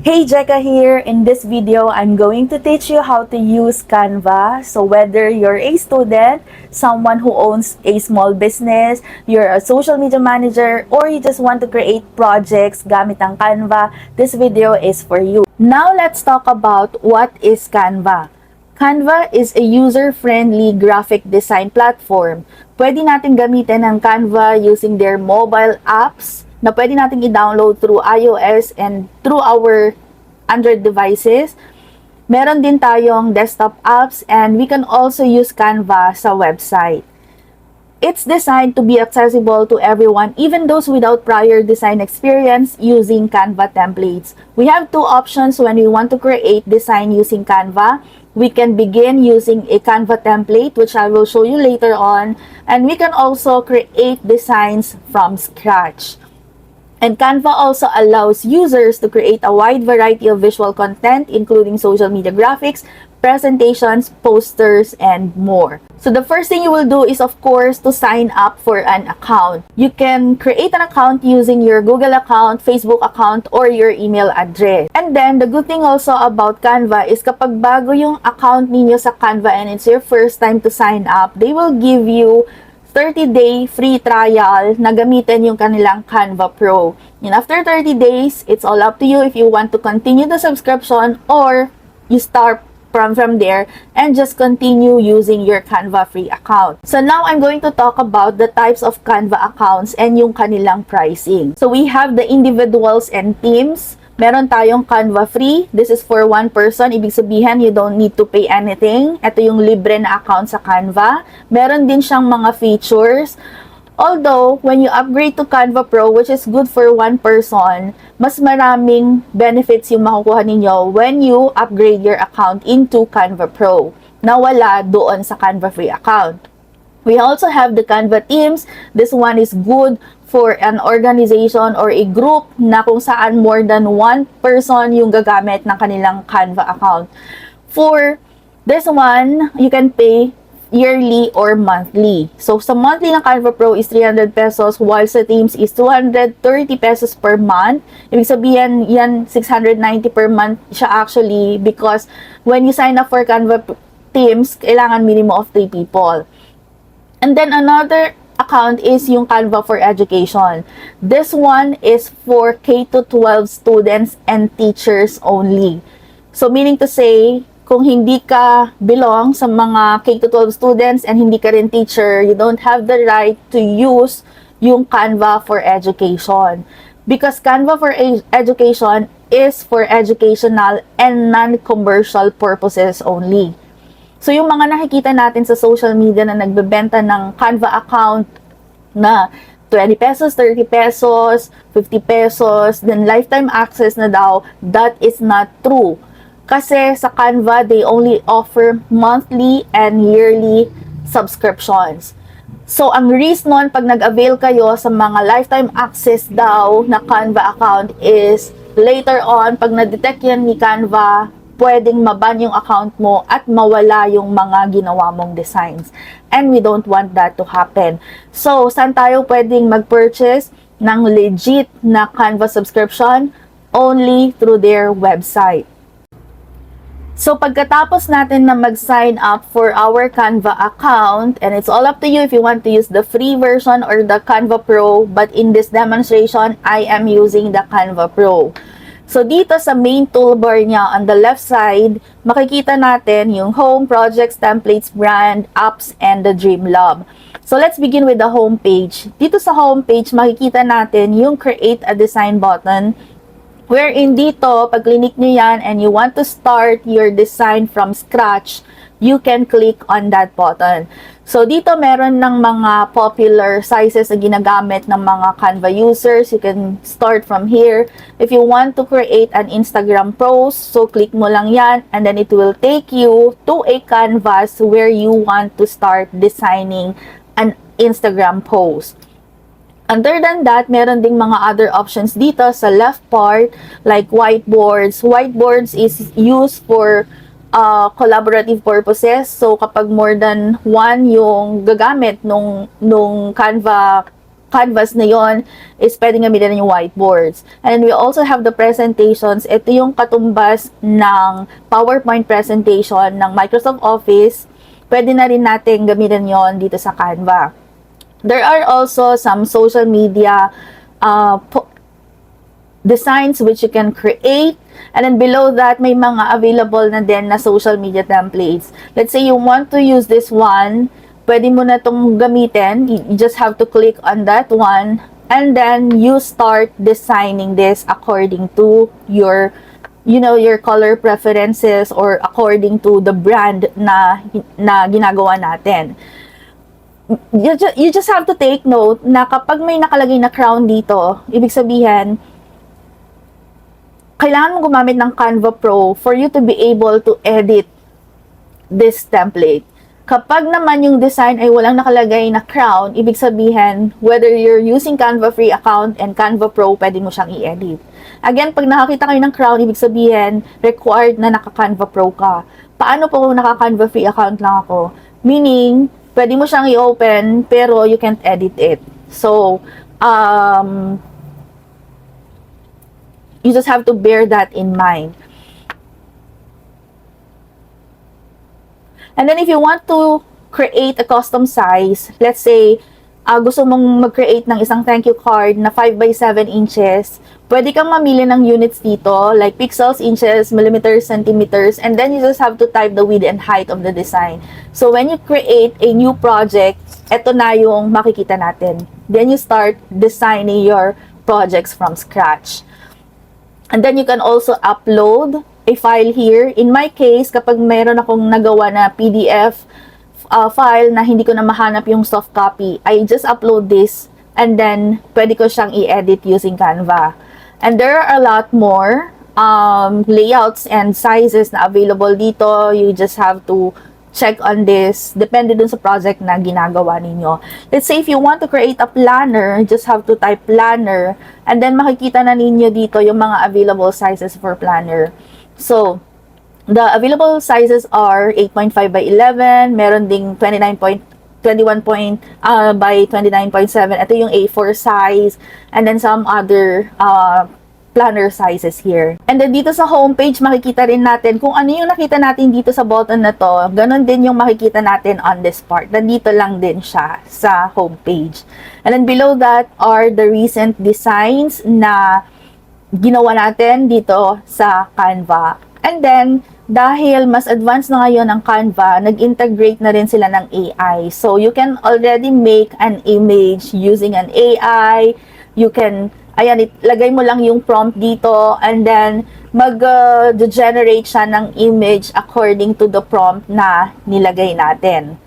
Hey, Jecka here. In this video, I'm going to teach you how to use Canva. So whether you're a student, someone who owns a small business, you're a social media manager, or you just want to create projects gamit ang Canva, this video is for you. Now, let's talk about what is Canva. Canva is a user-friendly graphic design platform. Pwede natin gamitin ang Canva using their mobile apps na pwede natin i-download through iOS and through our Android devices. Meron din tayong desktop apps and we can also use Canva sa website. It's designed to be accessible to everyone, even those without prior design experience using Canva templates. We have two options when we want to create design using Canva. We can begin using a Canva template, which I will show you later on, and we can also create designs from scratch. And Canva also allows users to create a wide variety of visual content, including social media graphics, presentations, posters, and more. So the first thing you will do is, of course, to sign up for an account. You can create an account using your Google account, Facebook account, or your email address. And then, the good thing also about Canva is kapag bago yung account ninyo sa Canva and it's your first time to sign up, they will give you 30-day free trial na gamitin yung kanilang Canva Pro. And after 30 days, it's all up to you if you want to continue the subscription or you start from there and just continue using your Canva free account. So now I'm going to talk about the types of Canva accounts and yung kanilang pricing. So we have the individuals and teams. Meron tayong Canva free. This is for one person. Ibig sabihin, you don't need to pay anything. Ito yung libre na account sa Canva. Meron din siyang mga features. Although, when you upgrade to Canva Pro, which is good for one person, mas maraming benefits yung makukuha ninyo when you upgrade your account into Canva Pro na wala doon sa Canva free account. We also have the Canva teams. This one is good for an organization or a group na kung saan more than one person yung gagamit ng kanilang Canva account. For this one, you can pay yearly or monthly. So, sa monthly ng Canva Pro is 300 pesos, while sa teams is 230 pesos per month. Ibig sabihin, yan 690 per month siya actually, because when you sign up for Canva teams, kailangan minimum of 3 people. And then another account is yung Canva for Education. This one is for K-12 students and teachers only. So meaning to say, kung hindi ka belong sa mga K-12 students and hindi ka rin teacher, you don't have the right to use yung Canva for Education. Because Canva for Education is for educational and non-commercial purposes only. So, yung mga nakikita natin sa social media na nagbebenta ng Canva account na 20 pesos, 30 pesos, 50 pesos, then lifetime access na daw, that is not true. Kasi sa Canva, they only offer monthly and yearly subscriptions. So, ang reason pag nag-avail kayo sa mga lifetime access daw na Canva account is later on, pag na-detect yan ni Canva, pwedeng maban yung account mo at mawala yung mga ginawa mong designs. And we don't want that to happen. So, saan tayo pwedeng mag-purchase ng legit na Canva subscription? Only through their website. So, pagkatapos natin na mag-sign up for our Canva account, and it's all up to you if you want to use the free version or the Canva Pro, but in this demonstration, I am using the Canva Pro. So, dito sa main toolbar niya on the left side, makikita natin yung Home, Projects, Templates, Brand, Apps, and the Dream Lab. So, let's begin with the home page. Dito sa home page, makikita natin yung Create a Design button, wherein dito, pag click nyo yan and you want to start your design from scratch, you can click on that button. So, dito meron ng mga popular sizes na ginagamit ng mga Canva users. You can start from here. If you want to create an Instagram post, so click mo lang yan and then it will take you to a canvas where you want to start designing an Instagram post. Other than that, meron ding mga other options dito sa left part, like whiteboards. Whiteboards is used for collaborative purposes. So, kapag more than one yung gagamit nung Canva canvas na yon is pwedeng gamitin yung whiteboards. And then we also have the presentations. Ito yung katumbas ng PowerPoint presentation ng Microsoft Office. Pwede na rin natin gamitin yon dito sa Canva. There are also some social media designs which you can create, and then below that may mga available na din na social media templates. Let's say you want to use this one, pwede mo na itong gamitin. You just have to click on that one, and then you start designing this according to your your color preferences or according to the brand na ginagawa natin. You just have to take note na kapag may nakalagay na crown dito, ibig sabihin kailangan mo gumamit ng Canva Pro for you to be able to edit this template. Kapag naman yung design ay walang nakalagay na crown, ibig sabihin, whether you're using Canva Free account and Canva Pro, pwede mo siyang i-edit. Again, pag nakakita kayo ng crown, ibig sabihin, required na naka-Canva Pro ka. Paano po kung naka-Canva Free account lang ako? Meaning, pwede mo siyang i-open, pero you can't edit it. So, you just have to bear that in mind. And then if you want to create a custom size, let's say, gusto mong mag-create ng isang thank you card na 5 by 7 inches, pwede kang mamili ng units dito, like pixels, inches, millimeters, centimeters, and then you just have to type the width and height of the design. So when you create a new project, eto na yung makikita natin. Then you start designing your projects from scratch. And then you can also upload a file here. In my case, kapag mayroon akong nagawa na PDF file na hindi ko na mahanap yung soft copy, I just upload this and then pwede ko siyang i-edit using Canva. And there are a lot more layouts and sizes na available dito. You just have to check on this, depende dun sa project na ginagawa ninyo. Let's say if you want to create a planner, just have to type planner, and then makikita na ninyo dito yung mga available sizes for planner. So, the available sizes are 8.5 by 11, meron ding 21 by 29.7, ito yung A4 size, and then some other planner sizes here. And then dito sa homepage, makikita rin natin kung ano yung nakita natin dito sa button na to. Ganon din yung makikita natin on this part. Nandito lang din siya sa homepage. And then below that are the recent designs na ginawa natin dito sa Canva. And then, dahil mas advanced na ngayon ang Canva, nag-integrate na rin sila ng AI. So, you can already make an image using an AI. You can ayan, lagay mo lang yung prompt dito and then mag-generate siya ng image according to the prompt na nilagay natin.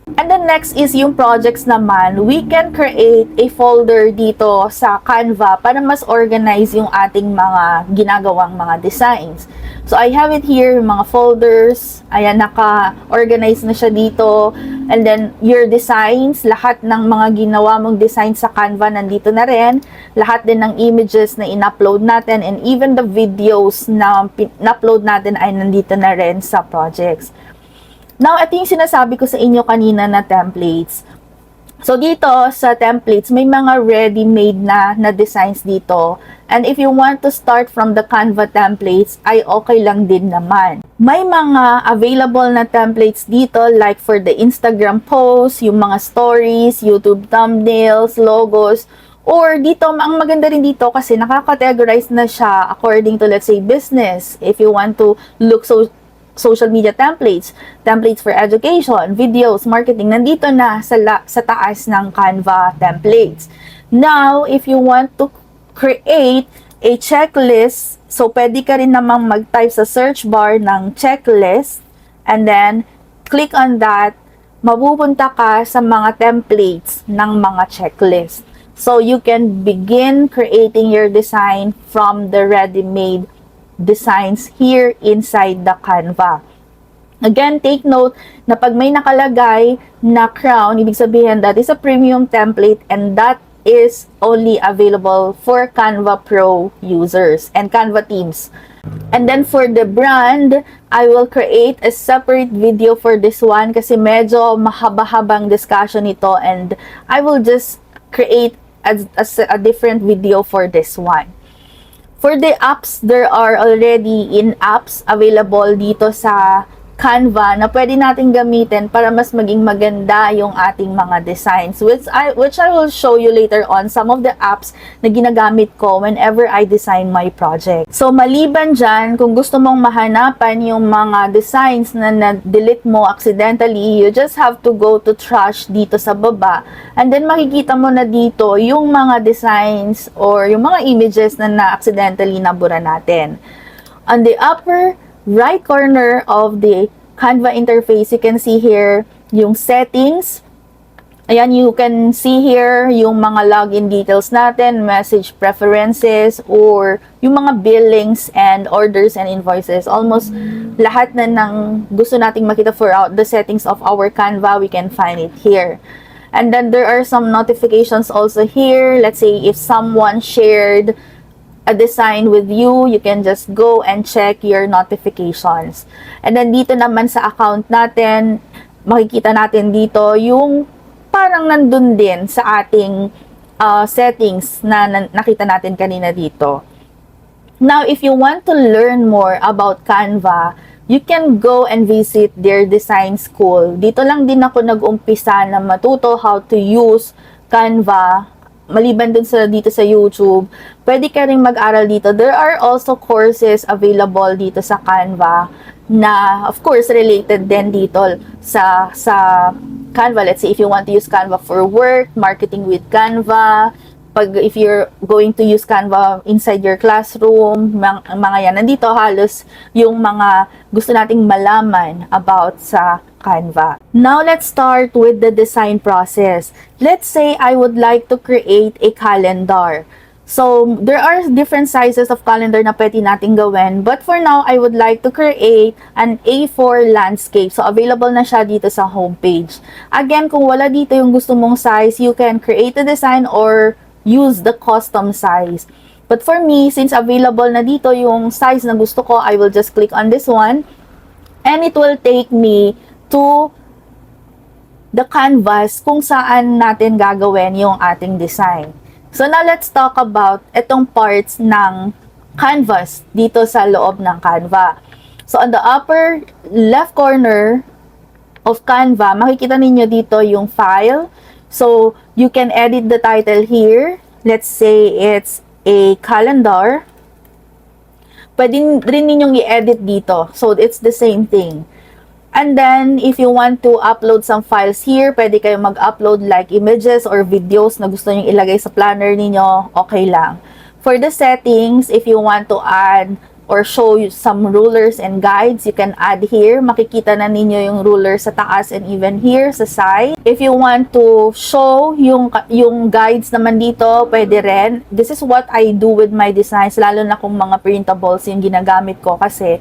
And then next is yung projects naman. We can create a folder dito sa Canva para mas organize yung ating mga ginagawang mga designs. So I have it here, mga folders. Ayan, naka-organize na siya dito. And then your designs, lahat ng mga ginawa mong design sa Canva nandito na rin. Lahat din ng images na in-upload natin and even the videos na in-upload natin ay nandito na rin sa projects. Now, ito yung sinasabi ko sa inyo kanina na templates. So, dito sa templates, may mga ready-made na designs dito. And if you want to start from the Canva templates, ay okay lang din naman. May mga available na templates dito like for the Instagram posts, yung mga stories, YouTube thumbnails, logos, or dito, ang maganda rin dito kasi nakakategorize na siya according to, let's say, business. If you want to look social media templates, templates for education, videos, marketing, nandito na sa taas ng Canva templates. Now, if you want to create a checklist, so pwede ka rin namang mag-type sa search bar ng checklist, and then click on that, mapupunta ka sa mga templates ng mga checklist. So, you can begin creating your design from the ready-made designs here inside the Canva. Again, take note na pag may nakalagay na crown, ibig sabihin that is a premium template and that is only available for Canva Pro users and Canva teams. And then for the brand, I will create a separate video for this one kasi medyo mahaba-habang discussion ito and I will just create a different video for this one. For the apps, there are already in-apps available dito sa Canva na pwede natin gamitin para mas maging maganda yung ating mga designs, which I will show you later on some of the apps na ginagamit ko whenever I design my project. So maliban dyan, kung gusto mong mahanapan yung mga designs na na-delete mo accidentally, you just have to go to trash dito sa baba, and then makikita mo na dito yung mga designs or yung mga images na na-accidentally nabura natin. On the upper right corner of the Canva interface, you can see here yung settings. Ayan, you can see here yung mga login details natin, message preferences, or yung mga billings and orders and invoices. Almost lahat na ng gusto nating makita for the settings of our Canva, we can find it here. And then there are some notifications also here. Let's say if someone shared a design with you, you can just go and check your notifications. And then dito naman sa account natin, makikita natin dito yung parang nandun din sa ating settings na nakita natin kanina dito. Now, if you want to learn more about Canva, you can go and visit their design school. Dito lang din ako nag-umpisa na matuto how to use Canva. Maliban dun dito sa YouTube, pwede ka rin mag-aral dito. There are also courses available dito sa Canva na, of course, related din dito sa Canva. Let's say, if you want to use Canva for work, marketing with Canva, if you're going to use Canva inside your classroom, mga yan. Nandito halos yung mga gusto nating malaman about sa Canva. Now, let's start with the design process. Let's say I would like to create a calendar. So, there are different sizes of calendar na pwede natin gawin. But for now, I would like to create an A4 landscape. So, available na siya dito sa homepage. Again, kung wala dito yung gusto mong size, you can create a design or use the custom size. But for me, since available na dito yung size na gusto ko, I will just click on this one. And it will take me to the canvas kung saan natin gagawin yung ating design. So now let's talk about itong parts ng canvas dito sa loob ng Canva. So on the upper left corner of Canva, makikita ninyo dito yung file. So you can edit the title here. Let's say it's a calendar. Pwede rin ninyong i-edit dito. So it's the same thing. And then, if you want to upload some files here, pwede kayong mag-upload like images or videos na gusto nyo ilagay sa planner ninyo, okay lang. For the settings, if you want to add or show you some rulers and guides, you can add here. Makikita na ninyo yung ruler sa taas and even here sa side. If you want to show yung guides naman dito, pwede rin. This is what I do with my designs, lalo na kung mga printables yung ginagamit ko kasi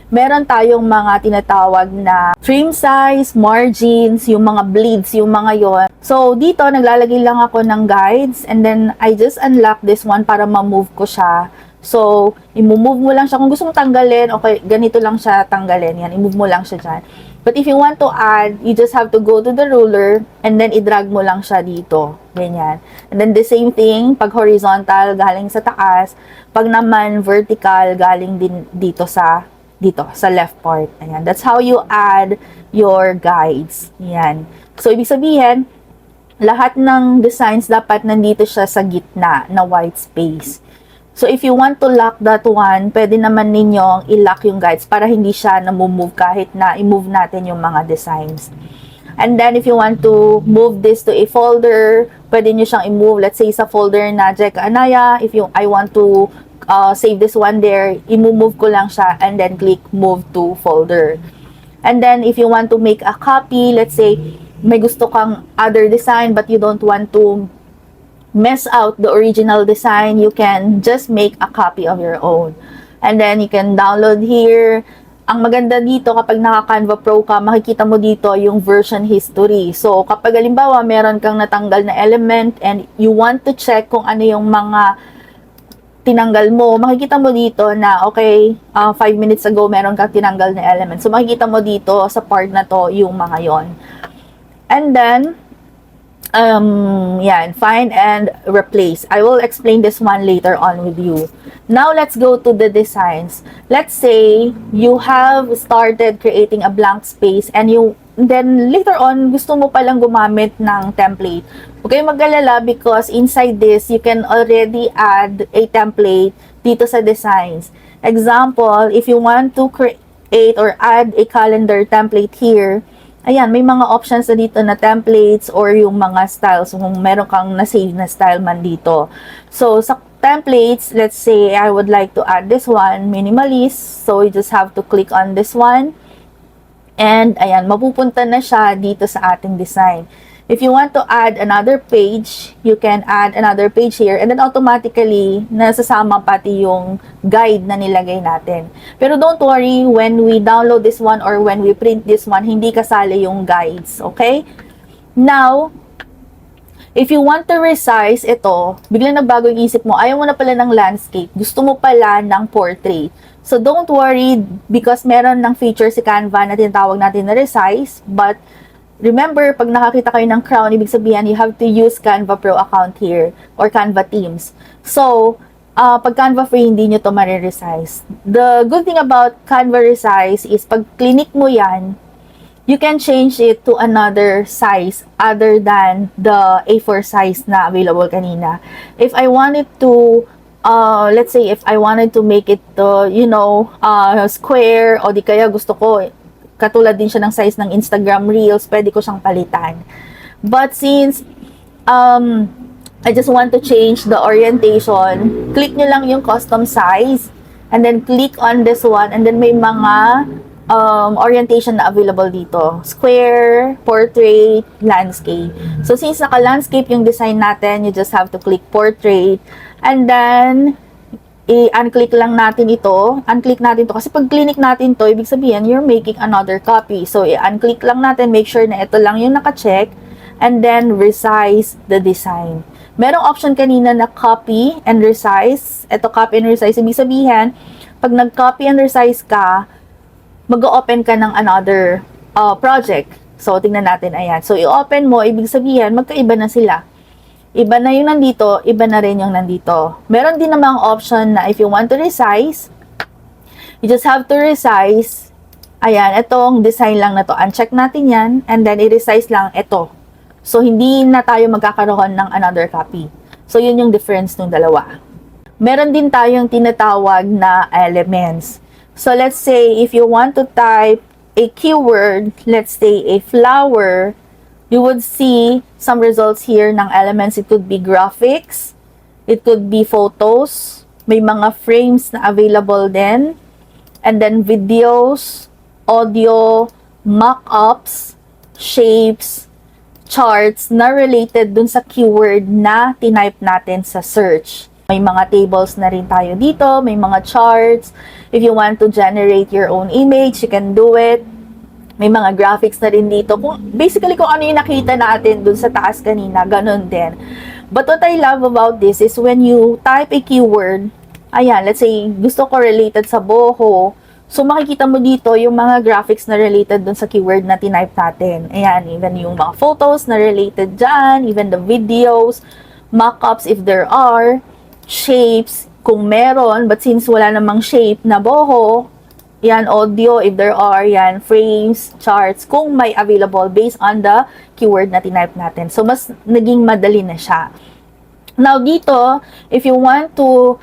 meron tayong mga tinatawag na trim size, margins, yung mga bleeds, yung mga yon. So, dito, naglalagay lang ako ng guides and then I just unlock this one para ma-move ko siya. So, i-move mo lang siya. Kung gusto mo tanggalin, okay, ganito lang siya tanggalin. Yan, i-move mo lang siya dyan. But if you want to add, you just have to go to the ruler and then i-drag mo lang siya dito. Ganyan. And then the same thing, pag horizontal, galing sa taas. Pag naman vertical, galing din dito sa left part. Ayan. That's how you add your guides. Ayan. So, ibig sabihin, lahat ng designs dapat nandito siya sa gitna na white space. So, if you want to lock that one, pwede naman ninyong i-lock yung guides para hindi siya namumove kahit na i-move natin yung mga designs. And then, if you want to move this to a folder, pwede nyo siyang i-move. Let's say, sa folder na Jecka Anaya, I want to save this one there, i-move ko lang siya and then click move to folder. And then, if you want to make a copy, let's say, may gusto kang other design but you don't want to mess out the original design, you can just make a copy of your own. And then, you can download here. Ang maganda dito, kapag naka-Canva Pro ka, makikita mo dito yung version history. So, kapag halimbawa, meron kang natanggal na element and you want to check kung ano yung mga tinanggal mo, makikita mo dito na, okay, 5 minutes ago, meron kang tinanggal na element. So, makikita mo dito sa part na to yung mga yon. And then, yan, find and replace. I will explain this one later on with you. Now, let's go to the designs. Let's say you have started creating a blank space and then later on, gusto mo palang gumamit ng template. Huwag kayong mag-alala because inside this, you can already add a template dito sa designs. Example, if you want to create or add a calendar template here, ayan, may mga options na dito na templates or yung mga styles kung meron kang na-save na style man dito. So, sa templates, let's say I would like to add this one, minimalist. So, you just have to click on this one. And, ayan, mapupunta na siya dito sa ating design. If you want to add another page, you can add another page here and then automatically, nasasama pati yung guide na nilagay natin. Pero don't worry, when we download this one or when we print this one, hindi kasali yung guides, okay? Now, if you want to resize ito, biglang nagbago yung isip mo, ayaw mo na pala ng landscape, gusto mo pala ng portrait. So, don't worry because meron ng feature si Canva na tinatawag natin na resize, but remember, pag nakakita kayo ng crown, ibig sabihin, you have to use Canva Pro account here or Canva Teams. So, pag Canva Free, hindi nyo to mariresize. The good thing about Canva Resize is pag clinic mo yan, you can change it to another size other than the A4 size na available kanina. If I wanted to, let's say, if I wanted to make it, square, o di kaya gusto ko, katulad din siya ng size ng Instagram Reels, pwede ko siyang palitan. But since I just want to change the orientation, click nyo lang yung custom size, and then click on this one, and then may mga orientation na available dito. Square, portrait, landscape. So since naka-landscape yung design natin, you just have to click portrait, and then i-unclick lang natin ito. Unclick natin to kasi pag click natin to, ibig sabihin, you're making another copy. So, i-unclick lang natin, make sure na ito lang yung naka-check, and then resize the design. Merong option kanina na copy and resize. Ito, copy and resize. Ibig sabihin, pag nag-copy and resize ka, mag-open ka ng another project. So, tingnan natin, ayan. So, i-open mo, ibig sabihin, magkaiba na sila. Iba na yung nandito, iba na rin yung nandito. Meron din namang option na if you want to resize, you just have to resize. Ayan, itong design lang na to. Uncheck natin yan, and then i-resize lang ito. So, hindi na tayo magkakaroon ng another copy. So, yun yung difference ng dalawa. Meron din tayong tinatawag na elements. So, let's say, if you want to type a keyword, let's say a flower, you would see some results here ng elements. It could be graphics, it could be photos, may mga frames na available din, and then videos, audio, mock-ups, shapes, charts na related dun sa keyword na tinype natin sa search. May mga tables na rin tayo dito, may mga charts. If you want to generate your own image, you can do it. May mga graphics na rin dito. Basically, kung ano yung nakita natin dun sa taas kanina, ganun din. But what I love about this is when you type a keyword, ayan, let's say, gusto ko related sa boho. So, makikita mo dito yung mga graphics na related dun sa keyword na tinype natin. Ayan, even yung mga photos na related dyan, even the videos, mock-ups if there are, shapes kung meron, but since wala namang shape na boho, yan, audio, if there are, yan, frames, charts, kung may available based on the keyword na tinype natin. So, mas naging madali na siya. Now, dito, if you want to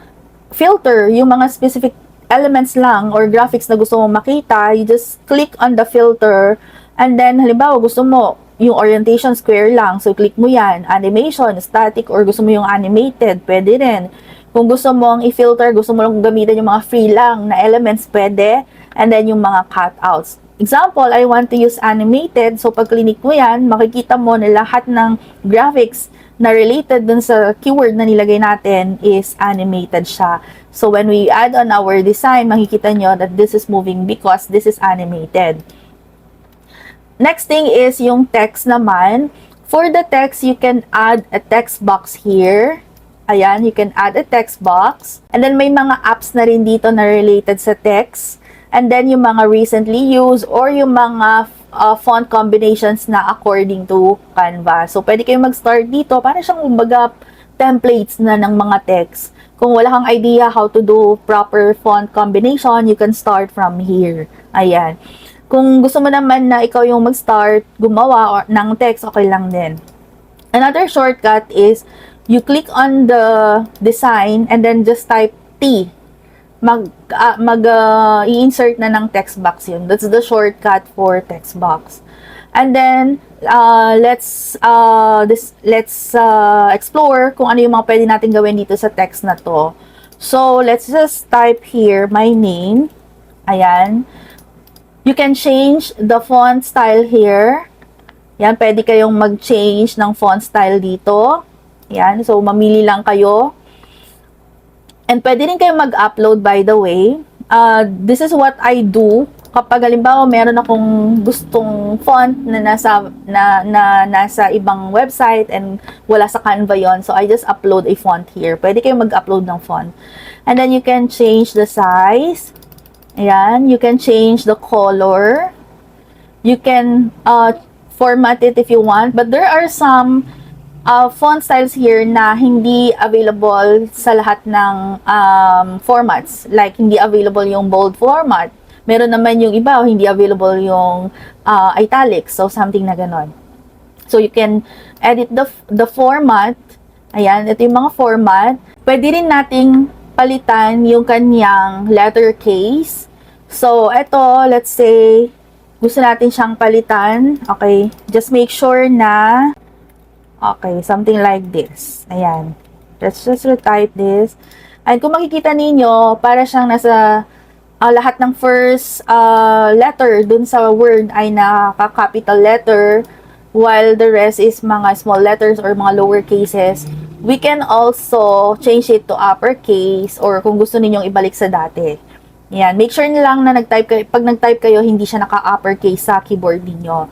filter yung mga specific elements lang or graphics na gusto mo makita, you just click on the filter, and then, halimbawa, gusto mo yung orientation square lang, so click mo yan, animation, static, or gusto mo yung animated, pwede rin. Kung gusto mong i-filter, gusto mo lang gamitin yung mga free lang na elements, pwede. And then yung mga cutouts. Example, I want to use animated. So, pag click mo yan, makikita mo na lahat ng graphics na related dun sa keyword na nilagay natin is animated siya. So, when we add on our design, makikita nyo that this is moving because this is animated. Next thing is yung text naman. For the text, you can add a text box here. Ayan, you can add a text box. And then may mga apps na rin dito na related sa text. And then yung mga recently used or yung mga font combinations na according to Canva. So, pwede kayong mag-start dito. Para siyang, kumbaga, templates na ng mga text. Kung wala kang idea how to do proper font combination, you can start from here. Ayan. Kung gusto mo naman na ikaw yung mag-start, gumawa ng text, okay lang din. Another shortcut is, you click on the design and then just type T. I-insert na ng text box yun. That's the shortcut for text box. And then, let's explore kung ano yung mga pwede natin gawin dito sa text na to. So, let's just type here, my name. Ayan. You can change the font style here. Yan, pwede kayong mag-change ng font style dito. Yan, so mamili lang kayo. And pwede rin kayong mag-upload, by the way. This is what I do. Kapag halimbawa meron akong gustong font na nasa ibang website and wala sa Canva yon, so I just upload a font here. Pwede kayong mag-upload ng font. And then you can change the size. Ayan, you can change the color. You can format it if you want, but there are some font styles here na hindi available sa lahat ng formats. Like, hindi available yung bold format. Meron naman yung iba, hindi available yung italics. So, something na ganon. So, you can edit the format. Ayan, ito yung mga format. Pwede rin nating palitan yung kanyang letter case. So, ito, let's say, gusto natin siyang palitan. Okay, just make sure na okay, something like this. Ayan. Let's just retype this. And kung makikita ninyo, para siyang nasa lahat ng first letter dun sa word ay naka-capital letter, while the rest is mga small letters or mga lower cases. We can also change it to uppercase or kung gusto ninyong ibalik sa dati. Ayan. Make sure nyo lang na pag nag-type kayo, hindi siya naka-uppercase sa keyboard niyo.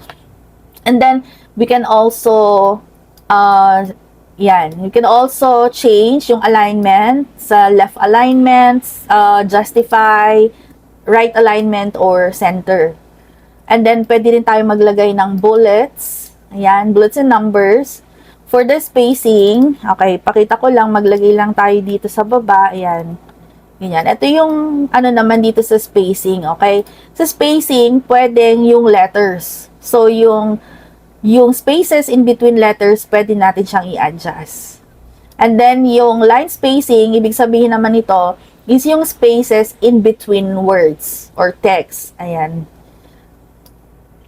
And then, we can also yan. You can also change yung alignment sa left alignment, justify, right alignment, or center. And then, pwede rin tayo maglagay ng bullets. Ayan, bullets and numbers. For the spacing, okay, pakita ko lang, maglagay lang tayo dito sa baba. Ayan. Ganyan. Ito yung ano naman dito sa spacing, okay? Sa spacing, pwedeng yung letters. So, yung spaces in between letters, pwede natin siyang i-adjust. And then, yung line spacing, ibig sabihin naman ito, is yung spaces in between words or text. Ayan.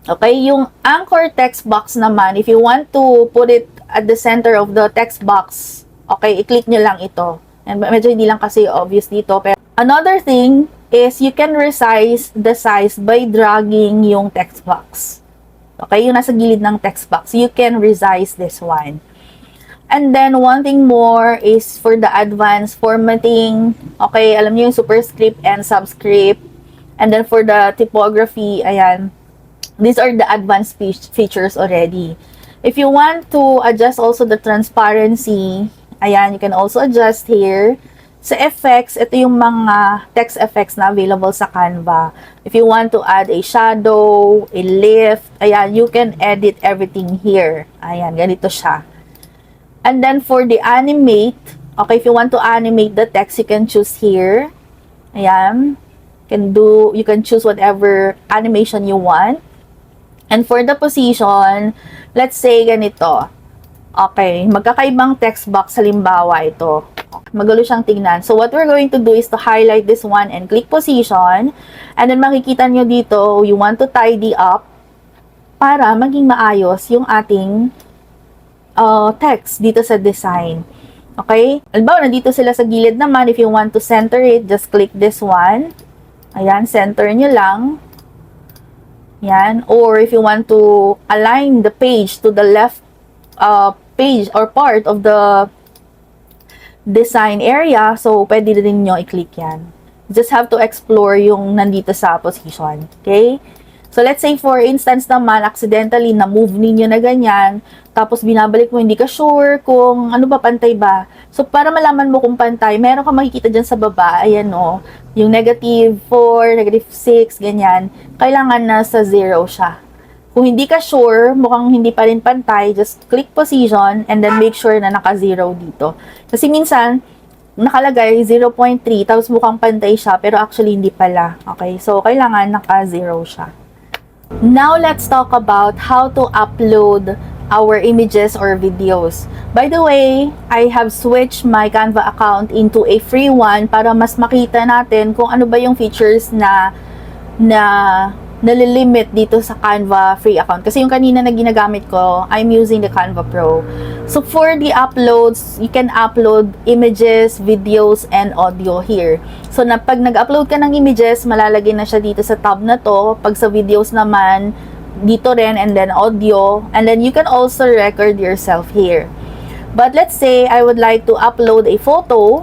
Okay, yung anchor text box naman, if you want to put it at the center of the text box, okay, i-click nyo lang ito. And medyo hindi lang kasi obvious dito. Pero another thing is you can resize the size by dragging yung text box. Okay, yung nasa gilid ng text box. You can resize this one. And then, one thing more is for the advanced formatting. Okay, alam niyo yung superscript and subscript. And then, for the typography, ayan. These are the advanced features already. If you want to adjust also the transparency, ayan, you can also adjust here. Sa effects, ito yung mga text effects na available sa Canva. If you want to add a shadow, a lift, ayan, you can edit everything here. Ayan, ganito siya. And then for the animate, okay, if you want to animate the text, you can choose here. Ayan. You can choose whatever animation you want. And for the position, let's say ganito. Okay, magkakaibang text box, halimbawa ito. Magulo siyang tingnan. So, what we're going to do is to highlight this one and click position. And then, makikita nyo dito, you want to tidy up para maging maayos yung ating text dito sa design. Okay? Halimbawa, nandito sila sa gilid naman. If you want to center it, just click this one. Ayan, center nyo lang. Yan. Or if you want to align the page to the left page or part of the design area, so pwede rin nyo i-click yan. Just have to explore yung nandito sa position. Okay? So, let's say for instance naman, accidentally na-move ninyo na ganyan, tapos binabalik mo, hindi ka sure kung ano ba, pantay ba. So, para malaman mo kung pantay, meron ka makikita dyan sa baba, ayan o, yung -4, -6, ganyan, kailangan nasa 0 siya. Kung hindi ka sure, mukhang hindi pa rin pantay, just click position and then make sure na naka-0 dito. Kasi minsan, nakalagay 0.3 tapos mukhang pantay siya pero actually hindi pala. Okay, so kailangan naka-0 siya. Now, let's talk about how to upload our images or videos. By the way, I have switched my Canva account into a free one para mas makita natin kung ano ba yung features na nalilimit dito sa Canva free account. Kasi yung kanina na ginagamit ko, I'm using the Canva Pro. So, for the uploads, you can upload images, videos, and audio here. So, pag nag-upload ka ng images, malalagay na siya dito sa tab na to. Pag sa videos naman, dito rin, and then audio. And then, you can also record yourself here. But let's say, I would like to upload a photo.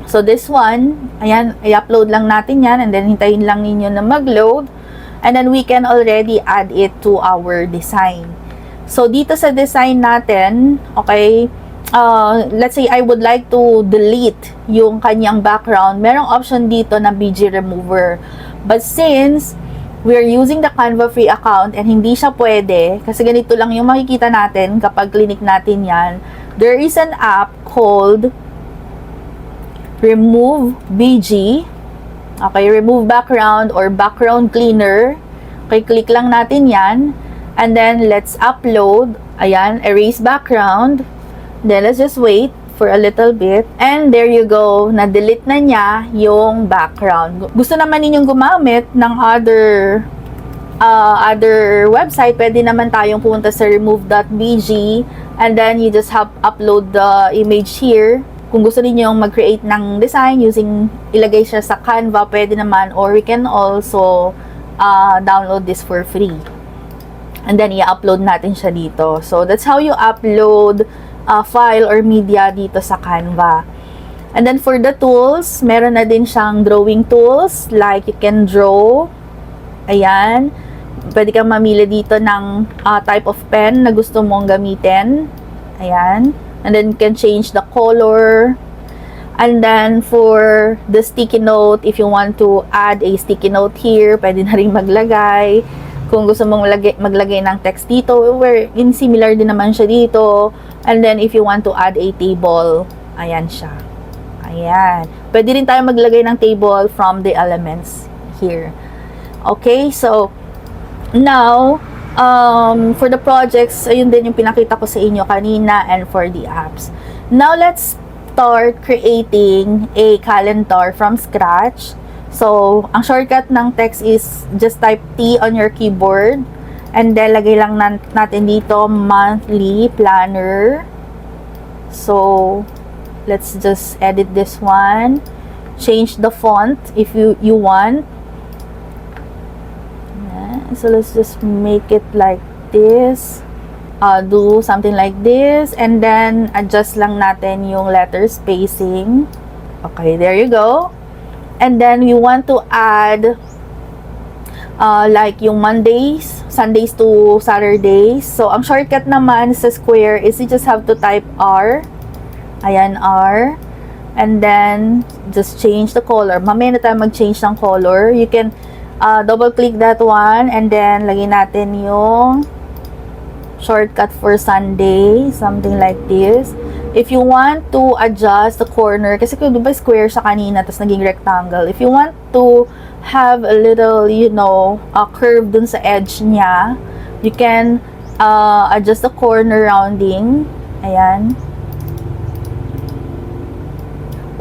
So, this one, ayan, i-upload lang natin yan, and then hintayin lang ninyo na mag-load. And then, we can already add it to our design. So, dito sa design natin, okay, let's say I would like to delete yung kanyang background. Merong option dito na BG remover. But since we're using the Canva free account and hindi siya pwede, kasi ganito lang yung makikita natin kapag clinic natin yan, there is an app called Remove BG. Okay, remove background or background cleaner. Okay, click lang natin yan. And then, let's upload. Ayan, erase background. Then, let's just wait for a little bit. And there you go. Na-delete na niya yung background. Gusto naman ninyong gumamit ng other website, pwede naman tayong pumunta sa remove.bg. And then, you just have upload the image here. Kung gusto niyo mag-create ng design using, ilagay siya sa Canva, pwede naman. Or we can also download this for free. And then, i-upload natin siya dito. So, that's how you upload file or media dito sa Canva. And then, for the tools, meron na din siyang drawing tools. Like, you can draw. Ayan. Pwede kang mamili dito ng type of pen na gusto mong gamitin. Ayan. And then, you can change the color. And then, for the sticky note, if you want to add a sticky note here, pwede na rin maglagay. Kung gusto mong maglagay ng text dito, where in similar din naman siya dito. And then, if you want to add a table, ayan siya. Ayan. Pwede rin tayo maglagay ng table from the elements here. Okay, so, now, for the projects, ayun din yung pinakita ko sa inyo kanina, and for the apps. Now, let's start creating a calendar from scratch. So, ang shortcut ng text is just type T on your keyboard. And then, lagay lang natin dito, monthly planner. So, let's just edit this one. Change the font if you want. So, let's just make it like this. Do something like this. And then, adjust lang natin yung letter spacing. Okay, there you go. And then, we want to add like yung Mondays, Sundays to Saturdays. So, ang shortcut naman sa square is you just have to type R. Ayan, R. And then, just change the color. Mamaya na tayo mag-change ng color. You can double-click that one. And then, lagyan natin yung shortcut for Sunday. Something like this. If you want to adjust the corner, kasi kung diba square siya kanina, tapos naging rectangle. If you want to have a little, you know, a curve dun sa edge niya, you can adjust the corner rounding. Ayan.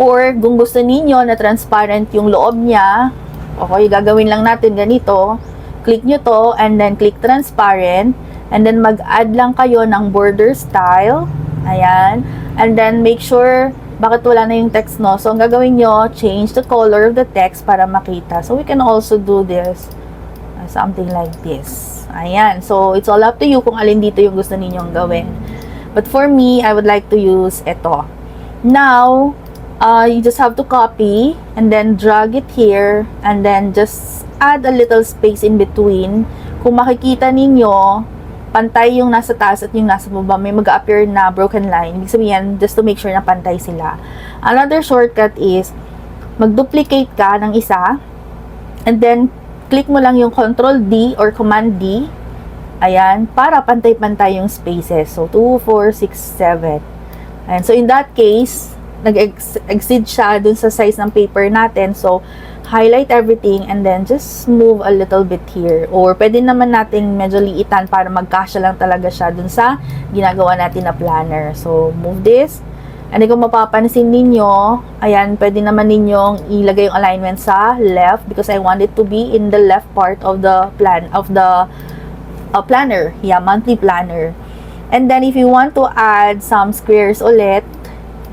Or, kung gusto ninyo na transparent yung loob niya, okay, gagawin lang natin ganito. Click nyo to, and then click transparent. And then, mag-add lang kayo ng border style. Ayan. And then, make sure, bakit wala na yung text, no? So, ang gagawin nyo, change the color of the text para makita. So, we can also do this. Something like this. Ayan. So, it's all up to you kung alin dito yung gusto ninyong gawin. But for me, I would like to use ito. Now, you just have to copy and then drag it here and then just add a little space in between. Kung makikita ninyo, pantay yung nasa taas at yung nasa baba, may mag-appear na broken line. Ibig sabihin, just to make sure na pantay sila. Another shortcut is, mag-duplicate ka ng isa, and then, click mo lang yung Control D or Command D, Ayan, para pantay-pantay yung spaces. So, 2, 4, 6, 7. Ayan, so in that case, nag-exceed siya dun sa size ng paper natin. So, highlight everything and then just move a little bit here. Or pwede naman nating medyo liitan para magkasya lang talaga siya dun sa ginagawa natin na planner. So, move this. And kung mapapansin ninyo, ayan, pwede naman ninyong ilagay yung alignment sa left because I want it to be in the left part of the planner. Yeah, monthly planner. And then if you want to add some squares ulit,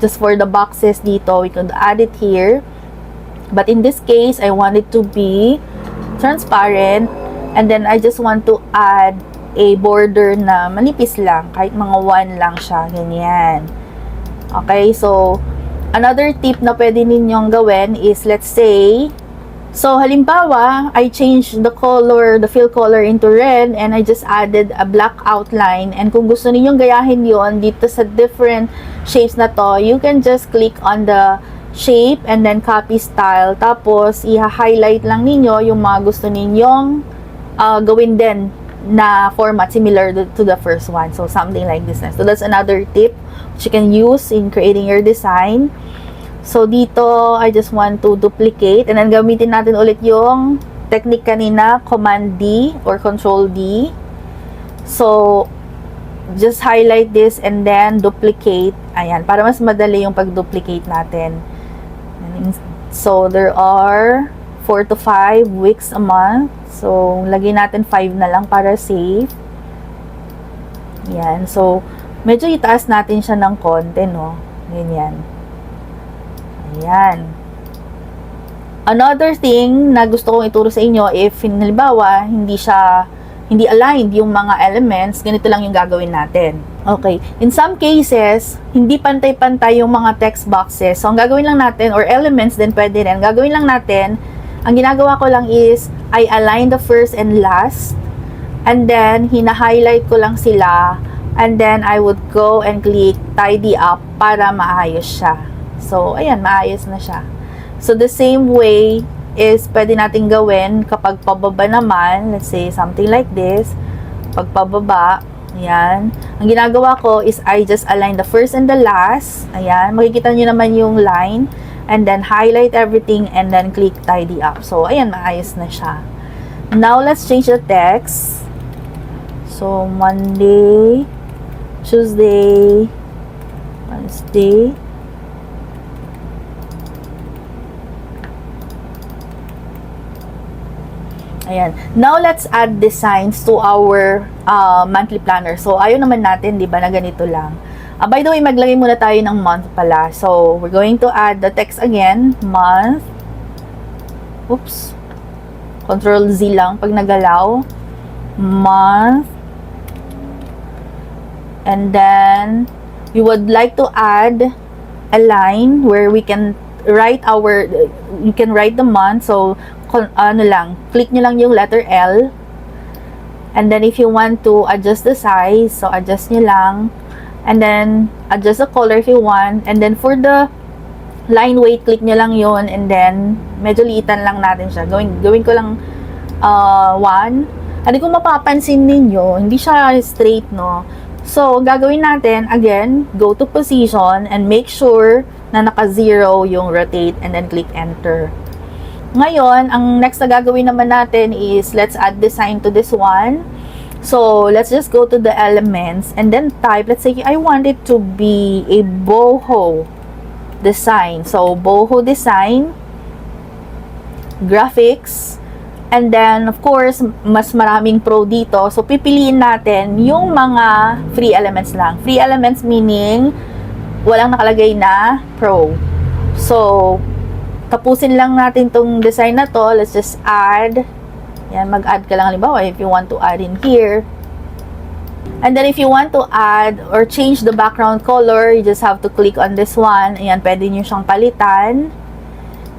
just for the boxes dito, we could add it here. But in this case, I want it to be transparent. And then I just want to add a border na manipis lang, kahit mga 1 lang siya, ganyan. Okay, so another tip na pwede ninyong gawin is, let's say, so halimbawa, I changed the color, the fill color into red and I just added a black outline. And kung gusto ninyong gayahin yon dito sa different shapes na to, you can just click on the shape and then copy style. Tapos, i-highlight lang ninyo yung mga gusto ninyong gawin din na format similar to the first one. So, something like this. So, that's another tip which you can use in creating your design. So, dito, I just want to duplicate. And then, gamitin natin ulit yung technique kanina, Command D or Control D. So, just highlight this and then duplicate. Ayan, para mas madali yung pag-duplicate natin. So, there are 4 to 5 weeks a month. So, lagay natin 5 na lang para safe. Yan. So, medyo itaas natin siya ng konti, no? Ganyan. Ayan. Another thing na gusto kong ituro sa inyo, if halimbawa, hindi aligned yung mga elements, ganito lang yung gagawin natin. Okay. In some cases, hindi pantay-pantay yung mga text boxes. So, ang gagawin lang natin, or elements din pwede rin, ang gagawin lang natin, ang ginagawa ko lang is, I align the first and last, and then, hina-highlight ko lang sila, and then, I would go and click tidy up para maayos siya. So, ayan, maayos na siya. So, the same way is pwede natin gawin kapag pababa naman, let's say, something like this, pag pababa, ayan. Ang ginagawa ko is I just align the first and the last, ayan, makikita nyo naman yung line, and then highlight everything, and then click tidy up. So, ayan, maayos na siya. Now, let's change the text. So, Monday, Tuesday, Wednesday, ayan. Now, let's add designs to our monthly planner. So, ayaw naman natin, di ba, na ganito lang. By the way, maglagay muna tayo ng month pala. So, we're going to add the text again. Month. Oops. Control Z lang pag nagalaw. Month. And then, we would like to add a line where we can write the month. So, ano lang, click nyo lang yung letter L. And then, if you want to adjust the size, so adjust nyo lang. And then, adjust the color if you want. And then, for the line weight, click nyo lang yun. And then, medyo liitan lang natin siya. Gawin ko lang 1. And kung mapapansin ninyo, hindi siya straight, no? So, gagawin natin, again, go to position and make sure na naka-0 yung rotate and then click enter. Ngayon, ang next na gagawin naman natin is, let's add design to this one. So, let's just go to the elements and then type, let's say, I want it to be a boho design. So, boho design, graphics, and then, of course, mas maraming pro dito. So, pipiliin natin yung mga free elements lang. Free elements meaning, walang nakalagay na pro. So, tapusin lang natin tong design na to. Let's just add. Yan, mag-add ka lang halimbawa if you want to add in here. And then if you want to add or change the background color, you just have to click on this one. Ayan, pwede nyo siyang palitan.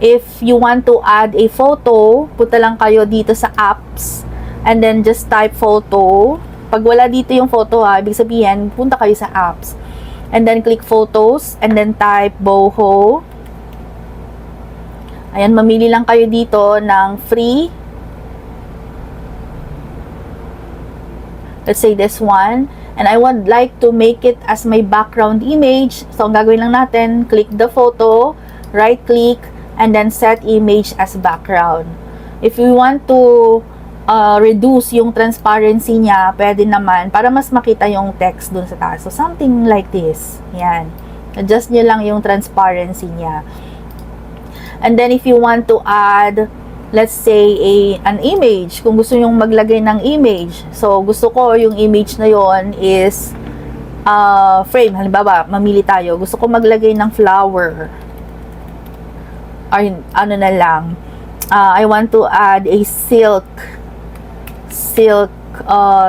If you want to add a photo, punta lang kayo dito sa apps and then just type photo. Pag wala dito yung photo ibig sabihin, punta kayo sa apps. And then click photos and then type boho. Ayan, mamili lang kayo dito ng free. let's say this one, and I would like to make it as my background image. So, ang gagawin lang natin, click the photo, right click, and then set image as background. If you want to reduce yung transparency niya, pwede naman para mas makita yung text dun sa taas. So, something like this. Yan. Adjust nyo lang yung transparency niya. And then, if you want to add, let's say, an image, kung gusto nyong maglagay ng image. So, gusto ko yung image na yon is frame. Halimbawa, mamili tayo. Gusto ko maglagay ng flower. Or, ano na lang. I want to add a silk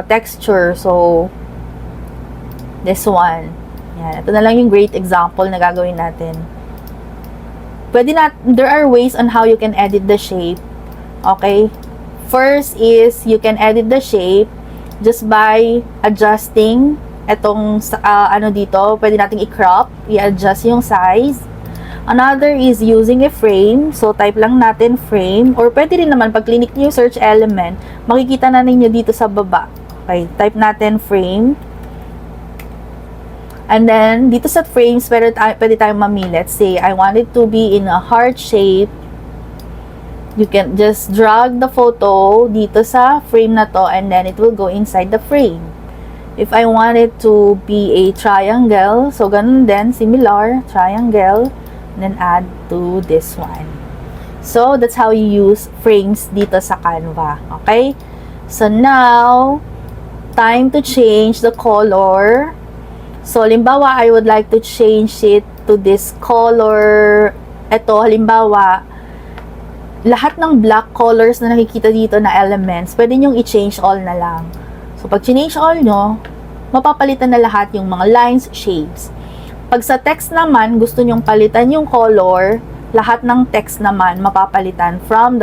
texture. So, this one. Yan. Ito na lang yung great example na gagawin natin. There are ways on how you can edit the shape. Okay? First is, you can edit the shape just by adjusting etong, dito. Pwede nating i-crop, i-adjust yung size. Another is using a frame. So, type lang natin frame. Or pwede rin naman, pag click nyo yung search element, makikita na ninyo dito sa baba. Okay, type natin frame. And then, dito sa frames, pwede tayong mamili. Let's say, I want it to be in a heart shape. You can just drag the photo dito sa frame na to, and then it will go inside the frame. If I want it to be a triangle, so ganun din, similar, triangle, and then add to this one. So, that's how you use frames dito sa Canva. Okay? So, now, time to change the color. So, halimbawa, I would like to change it to this color. Ito, halimbawa, lahat ng black colors na nakikita dito na elements, pwede nyong i-change all na lang. So, pag change all nyo, mapapalitan na lahat yung mga lines, shapes. Pag sa text naman, gusto nyong palitan yung color, lahat ng text naman mapapalitan from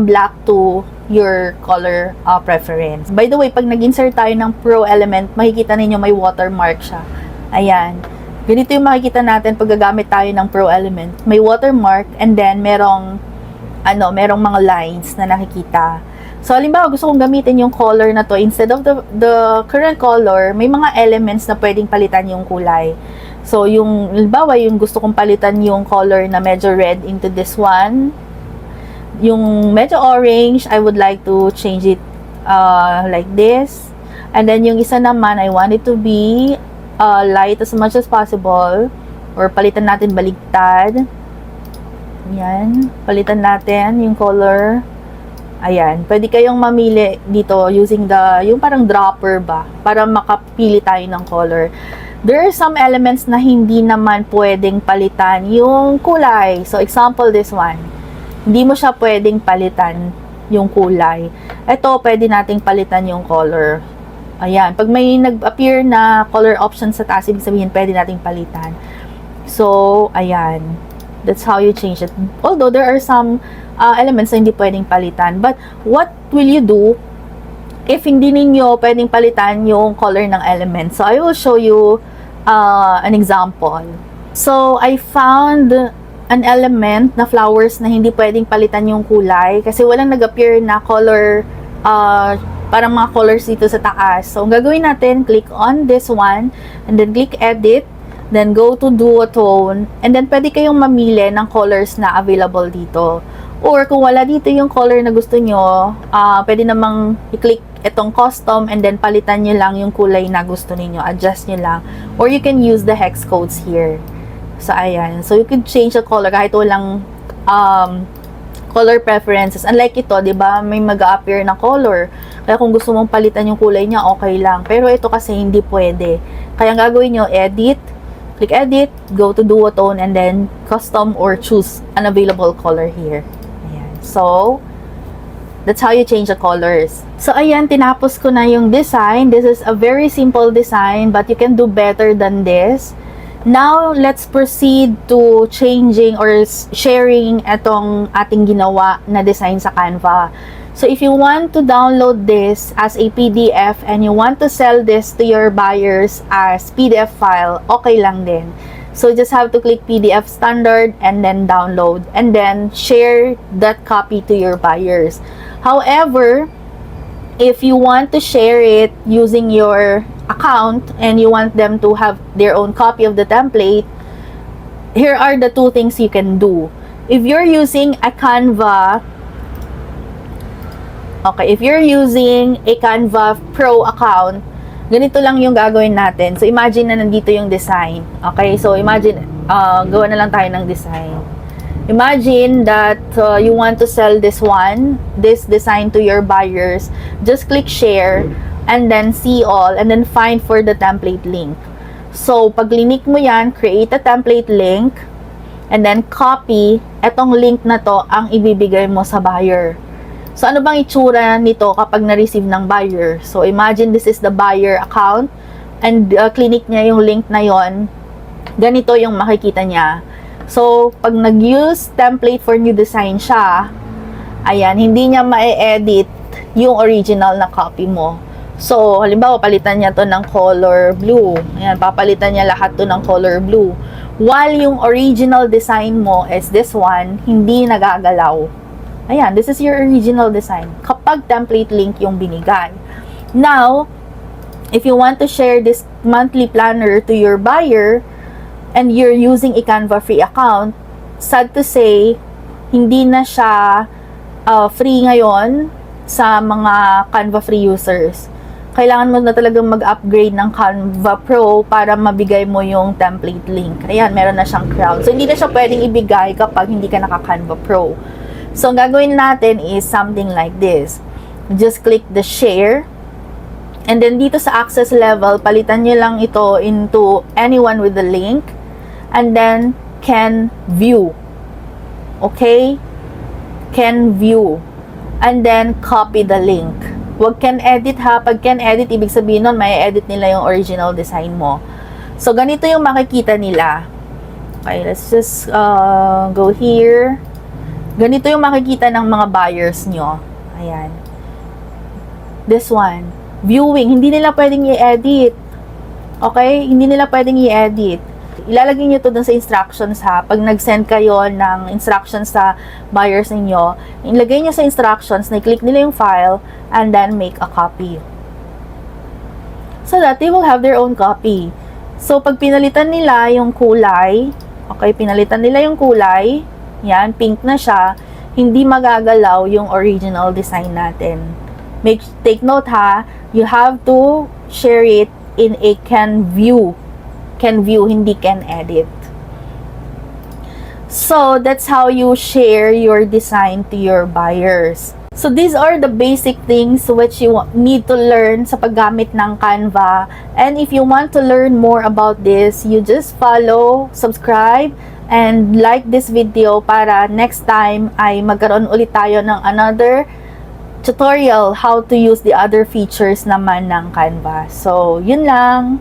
black to your color preference. By the way, pag nag-insert tayo ng Pro element, makikita ninyo may watermark siya. Ayan. Ganito yung makikita natin pag gagamit tayo ng Pro element. May watermark, and then merong mga lines na nakikita. So, halimbawa, gusto kong gamitin yung color na to. Instead of the current color, may mga elements na pwedeng palitan yung kulay. So, halimbawa, yung gusto kong palitan yung color na medyo red into this one. Yung medyo orange, I would like to change it like this. And then, yung isa naman, I want it to be light as much as possible. Or palitan natin baligtad. Yan. Palitan natin yung color. Ayan, pwede kayong mamili dito using yung parang dropper ba, para makapili tayo ng color. There are some elements na hindi naman pwedeng palitan yung kulay. So, example, this one. Hindi mo siya pwedeng palitan yung kulay. Ito, pwede nating palitan yung color. Ayan, pag may nag-appear na color option sa taas, ibig sabihin, pwede nating palitan. So, ayan. That's how you change it. Although, there are some elements na hindi pwedeng palitan. But, what will you do if hindi ninyo pwedeng palitan yung color ng element? So, I will show you an example. So, I found an element na flowers na hindi pwedeng palitan yung kulay kasi walang nag-appear na color, parang mga colors dito sa taas. So, ang gagawin natin, click on this one, and then click edit, then go to duotone, and then pwede kayong mamili ng colors na available dito. Or kung wala dito yung color na gusto nyo, pwede namang i-click itong custom and then palitan nyo lang yung kulay na gusto niyo, adjust nyo lang. Or you can use the hex codes here. So, ayan. So, you could change the color kahit walang color preferences. Unlike ito, di ba, may mag-appear na color. Kaya kung gusto mong palitan yung kulay niya, okay lang. Pero ito kasi hindi pwede. Kaya ang gagawin nyo, edit, click edit, go to duotone, and then custom or choose an available color here. So, that's how you change the colors. So, ayan, tinapos ko na yung design. This is a very simple design, but you can do better than this. Now, let's proceed to changing or sharing itong ating ginawa na design sa Canva. So, if you want to download this as a PDF and you want to sell this to your buyers as PDF file, okay lang din. So, just have to click PDF standard and then download and then share that copy to your buyers. However, if you want to share it using your account and you want them to have their own copy of the template, here are the two things you can do. If you're using a Canva, if you're using a Canva Pro account, ganito lang yung gagawin natin. So, imagine na nandito yung design. Okay? So, imagine, gawa na lang tayo ng design. Imagine that you want to sell this design to your buyers. Just click share, and then see all, and then find for the template link. So, pag linik mo yan, create a template link, and then copy, etong link na to ang ibibigay mo sa buyer. So, ano bang itsura nito kapag na-receive ng buyer? So, imagine this is the buyer account and clinic niya yung link na yon. Ganito yung makikita niya. So, pag nag-use template for new design siya, ayan, hindi niya ma-edit yung original na copy mo. So, halimbawa, palitan niya to ng color blue. Ayan, papalitan niya lahat to ng color blue. While yung original design mo is this one, hindi nagagalaw. Ayan, this is your original design. Kapag template link yung binigay. Now, if you want to share this monthly planner to your buyer and you're using a Canva free account, sad to say, hindi na siya free ngayon sa mga Canva free users. Kailangan mo na talagang mag-upgrade ng Canva Pro para mabigay mo yung template link. Ayan, meron na siyang crown. So, hindi na siya pwedeng ibigay kapag hindi ka naka-Canva Pro. So, ang gagawin natin is something like this. Just click the share. And then, dito sa access level, palitan nyo lang ito into anyone with the link. And then, can view. Okay? Can view. And then, copy the link. Huwag can edit ha. Pag can edit, ibig sabihin nun, may edit nila yung original design mo. So, ganito yung makikita nila. Okay, let's just go here. Ganito yung makikita ng mga buyers nyo. Ayan. This one. Viewing. Hindi nila pwedeng i-edit. Okay? Hindi nila pwedeng i-edit. Ilalagay nyo to dun sa instructions ha. Pag nag-send kayo ng instructions sa buyers ninyo, ilagay nyo sa instructions, na-click nila yung file, and then make a copy. So that they will have their own copy. So, pag pinalitan nila yung kulay, okay, pinalitan nila yung kulay, yan, pink na siya, hindi magagalaw yung original design natin. Take note ha, you have to share it in a can view. Can view, hindi can edit. So, that's how you share your design to your buyers. So, these are the basic things which you need to learn sa paggamit ng Canva. And if you want to learn more about this, you just follow, subscribe, and like this video para next time ay magkaroon ulit tayo ng another tutorial how to use the other features naman ng Canva. So, yun lang.